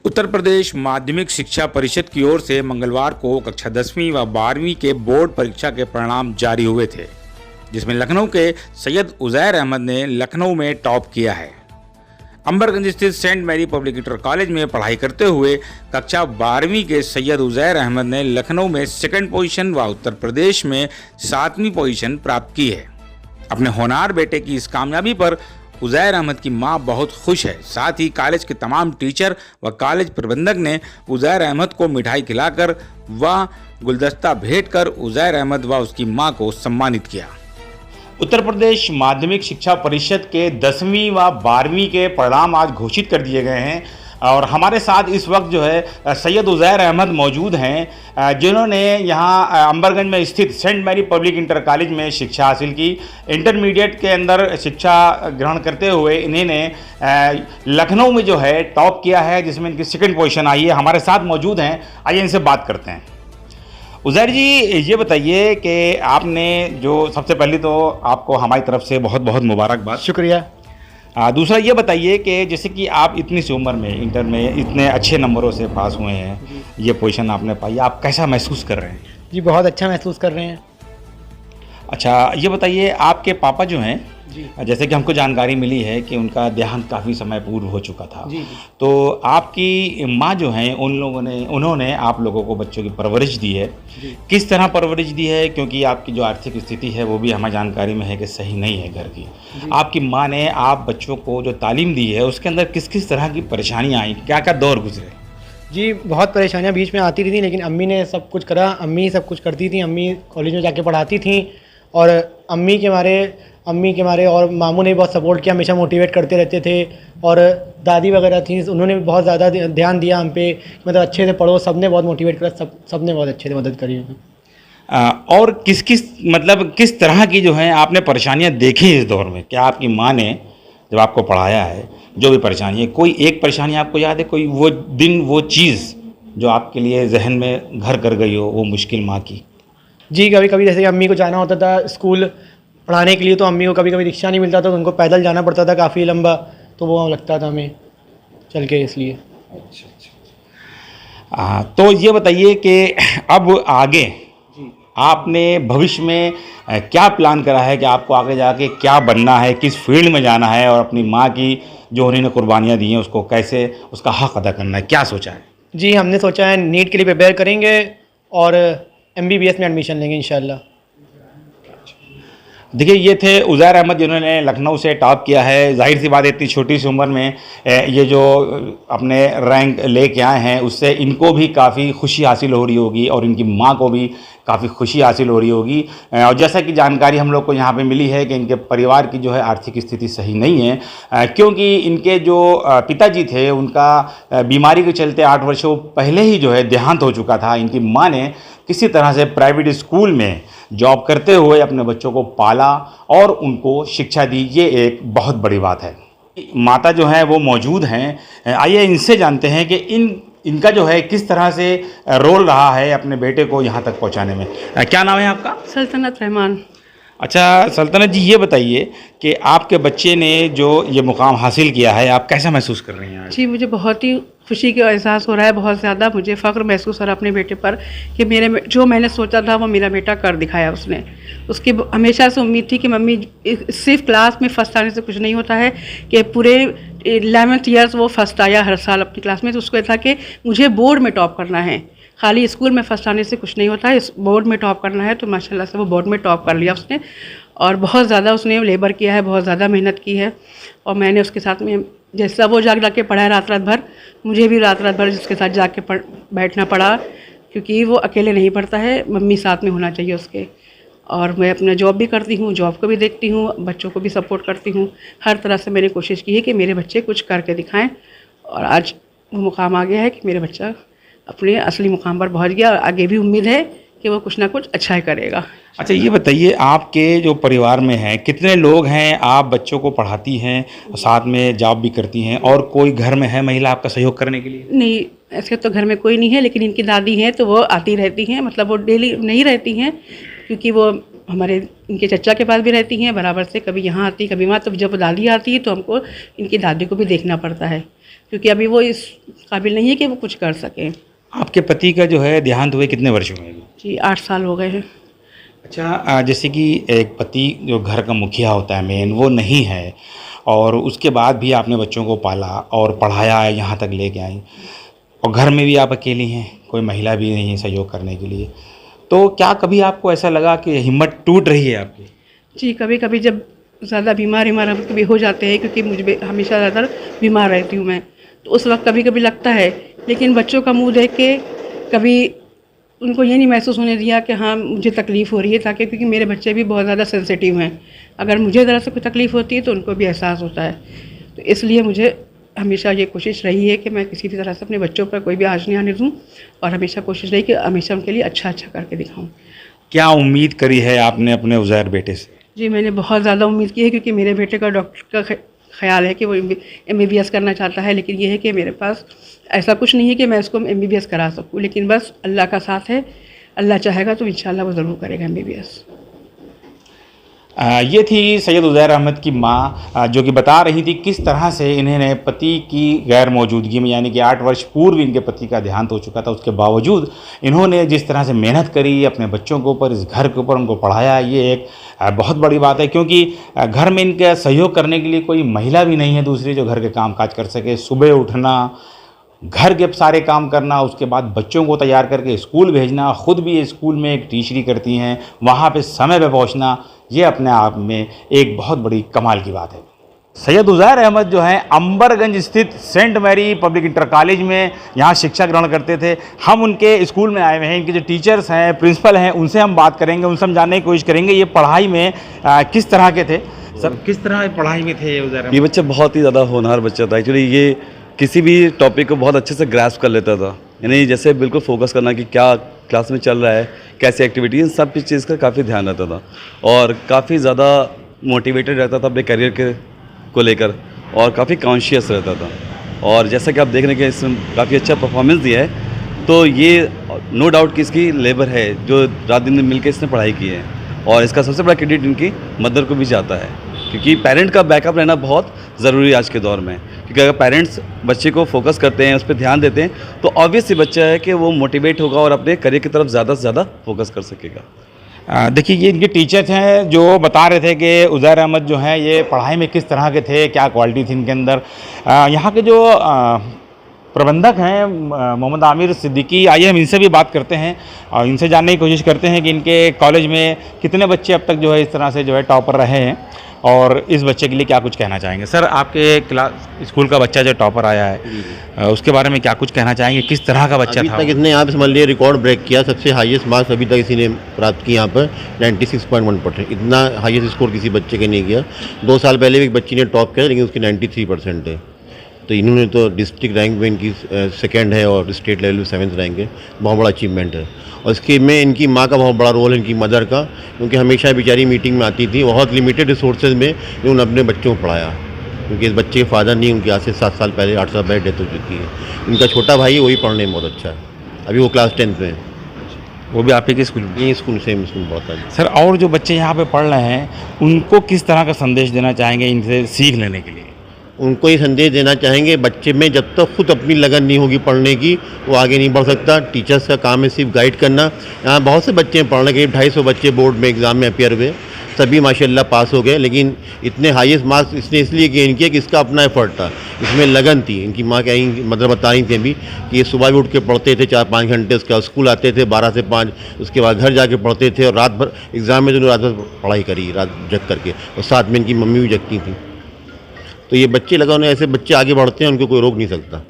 उत्तर प्रदेश माध्यमिक शिक्षा परिषद की ओर से मंगलवार को कक्षा 10वीं व 12वीं के बोर्ड परीक्षा के परिणाम जारी हुए थे, जिसमें लखनऊ के सैयद उज़ैर अहमद ने लखनऊ में टॉप किया है। अंबरगंज स्थित Saint Mary Public Inter College में पढ़ाई करते हुए कक्षा 12वीं के सैयद उज़ैर अहमद ने लखनऊ में सेकंड पोजीशन व उत्तर प्रदेश में 7वीं पोजीशन प्राप्त की है। अपने होनहार बेटे की इस कामयाबी पर उज़ैर अहमद की मां बहुत खुश है। साथ ही कॉलेज के तमाम टीचर व कॉलेज प्रबंधक ने उज़ैर अहमद को मिठाई खिलाकर व गुलदस्ता भेंट कर उज़ैर अहमद व उसकी मां को सम्मानित किया। उत्तर प्रदेश माध्यमिक शिक्षा परिषद के 10वीं व 12वीं के परिणाम आज घोषित कर दिए गए हैं और हमारे साथ इस वक्त जो है सैयद उज़ैर अहमद मौजूद हैं, जिन्होंने यहाँ अंबरगंज में स्थित Saint Mary Public Inter College में शिक्षा हासिल की। इंटरमीडिएट के अंदर शिक्षा ग्रहण करते हुए इन्होंने लखनऊ में जो है टॉप किया है, जिसमें इनकी सेकंड पोजीशन आई है। हमारे साथ मौजूद हैं, आइए इनसे बात करते हैं। उज़ैर जी, ये बताइए कि आपने जो सबसे पहले तो आपको हमारी तरफ से बहुत बहुत मुबारकबाद। शुक्रिया। दूसरा ये बताइए कि जैसे कि आप इतनी सी उम्र में इंटर में इतने अच्छे नंबरों से पास हुए हैं, ये पोजीशन आपने पाई, आप कैसा महसूस कर रहे हैं? जी बहुत अच्छा महसूस कर रहे हैं। अच्छा, ये बताइए आपके पापा जो हैं, जी जैसे कि हमको जानकारी मिली है कि उनका देहांत काफ़ी समय पूर्व हो चुका था, जी तो आपकी माँ जो हैं उन्होंने आप लोगों को बच्चों की परवरिश दी है। किस तरह परवरिश दी है? क्योंकि आपकी जो आर्थिक स्थिति है वो भी हमें जानकारी में है कि सही नहीं है घर की। आपकी माँ ने आप बच्चों को जो तालीम दी है उसके अंदर किस किस तरह की परेशानियाँ आई, क्या क्या दौर गुजरे? जी बहुत परेशानियाँ बीच में आती रही थी, लेकिन अम्मी ने सब कुछ करा। अम्मी सब कुछ करती थी, अम्मी कॉलेज में जाके पढ़ाती थी और अम्मी के मारे और मामू ने भी बहुत सपोर्ट किया, हमेशा मोटिवेट करते रहते थे। और दादी वगैरह थी, उन्होंने भी बहुत ज़्यादा ध्यान दिया हम पे, मतलब अच्छे से पढ़ो। सब ने बहुत मोटिवेट करा, सब ने बहुत अच्छे से मदद करी। और किस तरह की जो है आपने परेशानियां देखी इस दौर में? क्या आपकी माँ ने जब आपको पढ़ाया है, जो भी परेशानी है, कोई एक परेशानी आपको याद है, कोई वो दिन वो चीज़ जो आपके लिए जहन में घर कर गई हो, वो मुश्किल माँ की? जी कभी कभी जैसे कि अम्मी को जाना होता था स्कूल पढ़ाने के लिए, तो अम्मी को कभी कभी रिक्शा नहीं मिलता था, तो उनको पैदल जाना पड़ता था काफ़ी लंबा, तो वो लगता था हमें चल के, इसलिए। अच्छा। तो ये बताइए कि अब आगे आपने भविष्य में क्या प्लान करा है कि आपको आगे जाके क्या बनना है, किस फील्ड में जाना है, और अपनी माँ की जो उन्होंने कुर्बानियाँ दी हैं उसको कैसे उसका हक अदा करना है, क्या सोचा है? जी हमने सोचा है नीट के लिए प्रिपेयर करेंगे और MBBS में एडमिशन लेंगे इंशाल्लाह। देखिए, ये थे उज़ैर अहमद, जिन्होंने लखनऊ से टॉप किया है। जाहिर सी बात है, इतनी छोटी सी उम्र में ये जो अपने रैंक लेके आए हैं, उससे इनको भी काफ़ी खुशी हासिल हो रही होगी और इनकी माँ को भी काफ़ी खुशी हासिल हो रही होगी। और जैसा कि जानकारी हम लोग को यहाँ पे मिली है कि इनके परिवार की जो है आर्थिक स्थिति सही नहीं है, क्योंकि इनके जो पिताजी थे उनका बीमारी के चलते 8 वर्षों पहले ही जो है देहांत हो चुका था। इनकी माँ ने किसी तरह से प्राइवेट स्कूल में जॉब करते हुए अपने बच्चों को पाला और उनको शिक्षा दी, ये एक बहुत बड़ी बात है। माता जो है वो मौजूद हैं, आइए इनसे जानते हैं कि इनका जो है किस तरह से रोल रहा है अपने बेटे को यहाँ तक पहुँचाने में। क्या नाम है आपका? सल्तनत रहमान। अच्छा सल्तनत जी, ये बताइए कि आपके बच्चे ने जो ये मुकाम हासिल किया है, आप कैसा महसूस कर रही हैं? जी मुझे बहुत ही खुशी का एहसास हो रहा है, बहुत ज़्यादा मुझे फ़ख्र महसूस हो रहा है अपने बेटे पर कि जो मैंने सोचा था वो मेरा बेटा कर दिखाया उसने। उसकी हमेशा से उम्मीद थी कि मम्मी सिर्फ क्लास में फ़र्स्ट आने से कुछ नहीं होता है, कि पूरे 11th ईयर्स वो फर्स्ट आया हर साल अपनी क्लास में। तो उसको था कि मुझे बोर्ड में टॉप करना है, खाली स्कूल में फर्स्ट आने से कुछ नहीं होता है, इस बोर्ड में टॉप करना है। तो माशाल्लाह से वो बोर्ड में टॉप कर लिया उसने और बहुत ज़्यादा उसने लेबर किया है, बहुत ज़्यादा मेहनत की है। और मैंने उसके साथ में जैसा वो जाग के पढ़ा है रात भर, मुझे भी रात भर जिसके साथ जाके बैठना पड़ा, क्योंकि वो अकेले नहीं पढ़ता है, मम्मी साथ में होना चाहिए उसके। और मैं अपना जॉब भी करती हूँ, जॉब को भी देखती हूँ, बच्चों को भी सपोर्ट करती हूँ। हर तरह से मैंने कोशिश की है कि मेरे बच्चे कुछ करके दिखाएं और आज वो मुकाम आ गया है कि मेरे बच्चा अपने असली मुकाम पर पहुँच गया और आगे भी उम्मीद है कि वो कुछ ना कुछ अच्छा ही करेगा। अच्छा, ये बताइए आपके जो परिवार में हैं कितने लोग हैं? आप बच्चों को पढ़ाती हैं और साथ में जॉब भी करती हैं, और कोई घर में है महिला आपका सहयोग करने के लिए? नहीं, ऐसे तो घर में कोई नहीं है, लेकिन इनकी दादी हैं तो वो आती रहती हैं, मतलब वो डेली नहीं रहती हैं, क्योंकि वो हमारे इनके चचा के पास भी रहती हैं बराबर से, कभी यहाँ आती कभी वहाँ। तो जब दादी आती है तो हमको इनकी दादी को भी देखना पड़ता है, क्योंकि अभी वो इस काबिल नहीं है कि वो कुछ कर सकें। आपके पति का जो है देहांत हुए कितने वर्ष हुए? जी 8 साल हो गए हैं। अच्छा, जैसे कि एक पति जो घर का मुखिया होता है मेन, वो नहीं है और उसके बाद भी आपने बच्चों को पाला और पढ़ाया, यहाँ तक लेके आई और घर में भी आप अकेली हैं, कोई महिला भी नहीं है सहयोग करने के लिए, तो क्या कभी आपको ऐसा लगा कि हिम्मत टूट रही है आपकी? जी कभी कभी जब ज़्यादा बीमार कभी हो जाते हैं, क्योंकि मुझे हमेशा ज़्यादा बीमार रहती हूँ मैं, तो उस वक्त कभी कभी लगता है, लेकिन बच्चों का मुंह देख के कभी उनको ये नहीं महसूस होने दिया कि हाँ मुझे तकलीफ़ हो रही है, ताकि क्योंकि मेरे बच्चे भी बहुत ज़्यादा सेंसिटिव हैं, अगर मुझे ज़रा से कोई तकलीफ़ होती है तो उनको भी एहसास होता है। तो इसलिए मुझे हमेशा ये कोशिश रही है कि मैं किसी भी तरह से अपने बच्चों पर कोई भी आँच नहीं आने दूँ, और हमेशा कोशिश रही कि हमेशा उनके लिए अच्छा करके दिखाऊँ। क्या उम्मीद करी है आपने अपने उज़ैर बेटे से? जी मैंने बहुत ज़्यादा उम्मीद की है, क्योंकि मेरे बेटे का डॉक्टर का ख्याल है कि वो MBBS करना चाहता है, लेकिन ये है कि मेरे पास ऐसा कुछ नहीं है कि मैं उसको MBBS करा सकूँ, लेकिन बस अल्लाह का साथ है, अल्लाह चाहेगा तो इंशाल्लाह वो ज़रूर करेगा MBBS। ये थी सैयद उज़ैर अहमद की माँ, जो कि बता रही थी किस तरह से इन्होंने पति की गैर मौजूदगी में, यानी कि 8 वर्ष पूर्व इनके पति का देहांत हो चुका था, उसके बावजूद इन्होंने जिस तरह से मेहनत करी अपने बच्चों के ऊपर, इस घर के ऊपर उनको पढ़ाया, ये एक बहुत बड़ी बात है, क्योंकि घर में इनका सहयोग करने के लिए कोई महिला भी नहीं है दूसरी जो घर के काम काज कर सके। सुबह उठना, घर के सारे काम करना, उसके बाद बच्चों को तैयार करके स्कूल भेजना, ख़ुद भी स्कूल में एक टीचरी करती हैं, वहाँ पे समय पे पहुँचना, ये अपने आप में एक बहुत बड़ी कमाल की बात है। सैयद उज़ैर अहमद जो हैं अंबरगंज स्थित Saint Mary Public Inter College में यहाँ शिक्षा ग्रहण करते थे। हम उनके स्कूल में आए हुए हैं, इनके जो टीचर्स हैं, प्रिंसिपल हैं, उनसे हम बात करेंगे, उनसे हम जानने की कोशिश करेंगे ये पढ़ाई में किस तरह के थे। सर किस तरह पढ़ाई में थे उज़ैर अहमद? ये बच्चा बहुत ही ज़्यादा होनहार बच्चा था। एक्चुअली ये किसी भी टॉपिक को बहुत अच्छे से ग्रैस्प कर लेता था, यानी जैसे बिल्कुल फोकस करना कि क्या क्लास में चल रहा है, कैसी एक्टिविटी, इन सब चीज़ का काफ़ी ध्यान रहता था और काफ़ी ज़्यादा मोटिवेटेड रहता था अपने करियर के को लेकर और काफ़ी कॉन्शियस रहता था। और जैसा कि आप देख रहे हैं कि इसमें काफ़ी अच्छा परफॉर्मेंस दिया है, तो ये नो डाउट कि इसकी लेबर है जो रात दिन मिल के इसने पढ़ाई की है, और इसका सबसे बड़ा क्रेडिट इनकी मदर को भी जाता है, क्योंकि पेरेंट का बैकअप रहना बहुत ज़रूरी है आज के दौर में। क्योंकि अगर पेरेंट्स बच्चे को फोकस करते हैं, उस पर ध्यान देते हैं, तो ऑब्वियस ही बच्चा है कि वो मोटिवेट होगा और अपने करियर की तरफ ज़्यादा से ज़्यादा फोकस कर सकेगा। देखिए ये इनके टीचर्स हैं जो बता रहे थे कि उज़ैर अहमद जो हैं ये पढ़ाई में किस तरह के थे, क्या क्वालिटी थी इनके अंदर। यहाँ के जो प्रबंधक हैं मोहम्मद आमिर सिद्दीकी, आइए हम इनसे भी बात करते हैं और इनसे जानने की कोशिश करते हैं कि इनके कॉलेज में कितने बच्चे अब तक जो है इस तरह से जो है टॉपर रहे हैं और इस बच्चे के लिए क्या कुछ कहना चाहेंगे। सर आपके क्लास स्कूल का बच्चा जो टॉपर आया है उसके बारे में क्या कुछ कहना चाहेंगे, किस तरह का बच्चा था? अभी तक इसने यहाँ पे समझ लिया रिकॉर्ड ब्रेक किया, सबसे हाईएस्ट मार्क्स अभी तक इसी ने प्राप्त किया यहाँ पर 96.1%। इतना हाईएस्ट स्कोर किसी बच्चे के नहीं किया। 2 साल पहले भी एक बच्ची ने टॉप किया, लेकिन उसकी 93% है। तो इन्होंने तो डिस्ट्रिक्ट रैंक में इनकी 2nd है और स्टेट लेवल में 7th रैंक है, बहुत बड़ा अचीवमेंट है। और इसके में इनकी माँ का बहुत बड़ा रोल है, इनकी मदर का, क्योंकि हमेशा बेचारी मीटिंग में आती थी, बहुत लिमिटेड रिसोर्सेज में इन्होंने अपने बच्चों को पढ़ाया, क्योंकि इस बच्चे के फादर नहीं, उनकी आज से 7 साल पहले 8 साल पहले डेथ हो चुकी है। इनका छोटा भाई वही पढ़ने में बहुत अच्छा है, अभी वो क्लास 10th में है। वो भी आप ही के स्कूल में? ये स्कूल सेम स्कूल बहुत है। सर और जो बच्चे यहाँ पे पढ़ रहे हैं उनको किस तरह का संदेश देना चाहेंगे इनसे सीख लेने के लिए? उनको ये संदेश देना चाहेंगे, बच्चे में जब तक खुद अपनी लगन नहीं होगी पढ़ने की, वो आगे नहीं बढ़ सकता। टीचर्स का काम है सिर्फ गाइड करना। यहाँ बहुत से बच्चे हैं पढ़ने के, 250 बच्चे बोर्ड में एग्ज़ाम में अपियर हुए, सभी माशाल्लाह पास हो गए, लेकिन इतने हाईएस्ट मार्क्स इसने इसलिए गेन किए कि इसका अपना एफर्ट था, इसमें लगन थी। इनकी माँ कहीं मतलब बता रही थी अभी कि ये सुबह भी उठ के पढ़ते थे 4-5 घंटे, उसके बाद स्कूल आते थे 12 से 5, उसके बाद घर जाके पढ़ते थे और रात भर एग्ज़ाम में जो रात भर पढ़ाई करी, रात जग करके, और साथ में इनकी मम्मी भी जगती थी। तो ये बच्चे लगा उन्हें, ऐसे बच्चे आगे बढ़ते हैं, उनको कोई रोक नहीं सकता।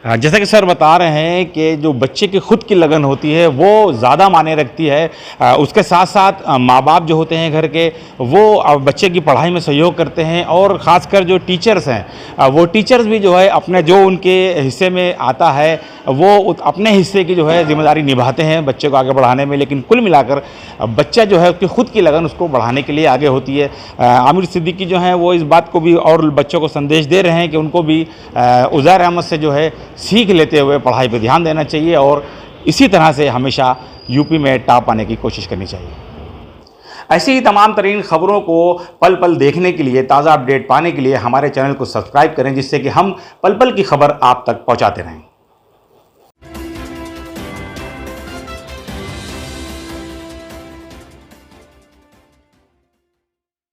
जैसा कि सर बता रहे हैं कि जो बच्चे की खुद की लगन होती है वो ज़्यादा मायने रखती है। उसके साथ साथ माँ बाप जो होते हैं घर के, वो बच्चे की पढ़ाई में सहयोग करते हैं, और ख़ासकर जो टीचर्स हैं वो टीचर्स भी जो है अपने जो उनके हिस्से में आता है वो अपने हिस्से की जो है जिम्मेदारी निभाते हैं बच्चे को आगे बढ़ाने में। लेकिन कुल मिलाकर बच्चा जो है उसकी खुद की लगन उसको बढ़ाने के लिए आगे होती है। आमिर सिद्दीकी जो हैं वो इस बात को भी और बच्चों को संदेश दे रहे हैं कि उनको भी उज़ैर अहमद से जो है सीख लेते हुए पढ़ाई पर ध्यान देना चाहिए और इसी तरह से हमेशा यूपी में टॉप आने की कोशिश करनी चाहिए। ऐसी ही तमाम तरीन खबरों को पल पल देखने के लिए, ताज़ा अपडेट पाने के लिए हमारे चैनल को सब्सक्राइब करें, जिससे कि हम पल पल की खबर आप तक पहुंचाते रहें।